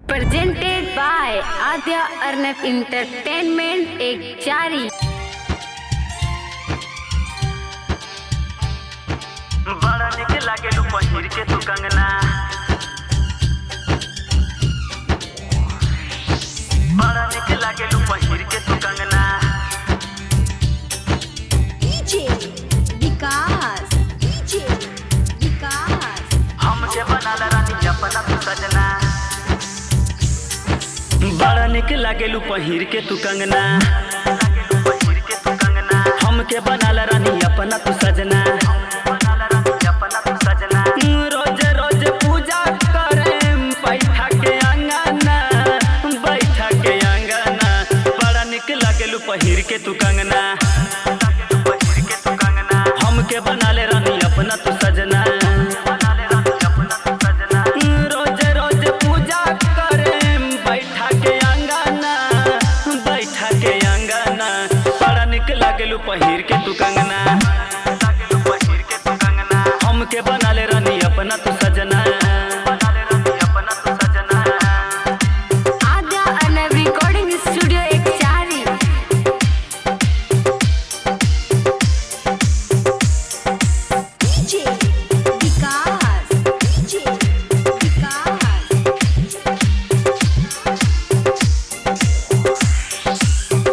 presented by Adya Arnab Entertainment एक जारी। बड़ा निक लागे लू पहिर के तू कंगना, बड़ा निक लागे लू पहिर के तू कंगना। डीजे विकास, डीजे विकास। हमके बनाला रानी अपना तू सजना, बड़ा निक लागे लू पहिर के तू कंगना। हमके बनाला रानी अपना तू सजना, रोज रोज पूजा करे बैठा के अंगना, बैठा के अंगना। बड़ा निक लागेलू पहिर के तू कंगना, हमके बनाले रानी अपना तू सजना। रोज रोज पूजा करे बैठा के अंगना, बैठा के अंगना। बड़ा निक लागेलू पहिर के तू कंगना, हमके बनाले रानी अपना तू सजना। आद्या अर्नब रिकॉर्डिंग स्टूडियो एक जारी। डीजे विकास, डीजे विकास।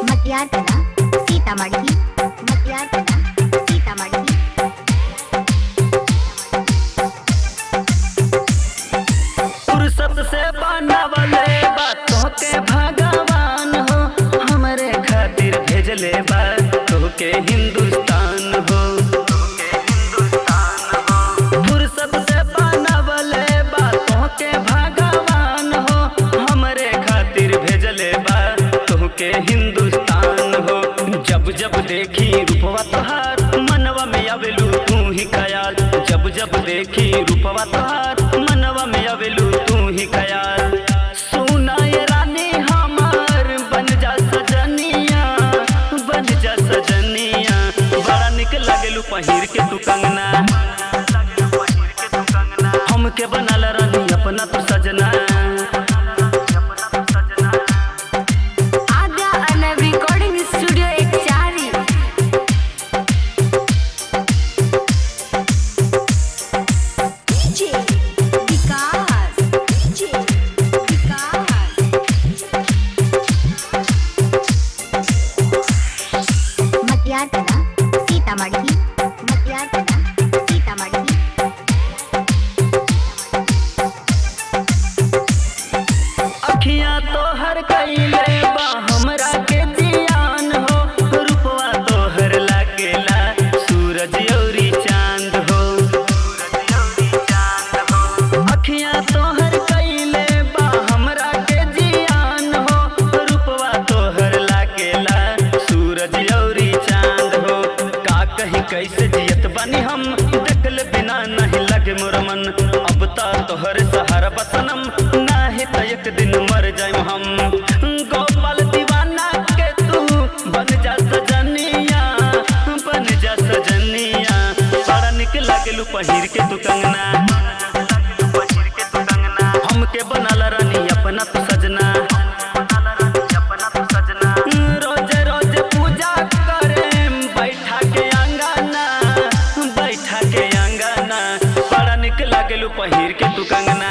मतियार कला सीतामढ़ी, मतियार कला सीतामढ़ी। फुर्सत से बनावले बातों के भगवान हो, हमरे खातिर भेजले बातों के हिंदुस्तान हो। फुर्सत से बनावले बातों के भगवान हो, हमरे खातिर भेजले बातों के हिंदुस्तान हो। जब जब देखी रूपवा तोहार मनवा में आवेलू तू ही ख्याल, जब जब देखी रूपवा तोहार मनवा में आवेलू तू ही ख्याल। सुना ये रानी हमार बन जा सजनिया, बन जा सजनिया। बड़ा निक लागेलू पहिर के तू कंगना, हमके बनाला रानी अपना तू सजना। आद्या अर्नब रिकॉर्डिंग स्टूडियो एक जारी। डीजे विकास, डीजे विकास। मतियार कला सीतामढ़ी, मतियार कला सीतामढ़ी। अखियां तोहर कइले बा हमरा के जियान हो, रूपवा तोहर लागेला सूरज औरी चांद हो। अखियां तोहर कइले बा हमरा के जियान हो, रूपवा तोहर लागेला सूरज औरी चांद हो। का कहीं कैसे जियत बानी हम, देखल बिना नहीं लगे मोर मन। अब ता तोहर सहारा बसनम, नाही त एक दिन मर जाए हम। गोपाल दीवाना के तू बन जा सजनिया, बन जा सजनिया। बड़ा निक लागेलू पहिर के तू कंगना, हमके बनाला रानी अपना तू सजना। रोज रोज पूजा करे बैठा के अंगना, बैठा के अंगना। बड़ा निक लागेलू पहिर के तू कंगना,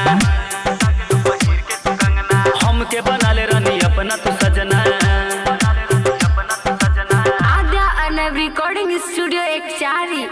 हमके बनाले रानी अपना तू सजना। आद्या अर्नब रिकॉर्डिंग स्टूडियो एक जारी।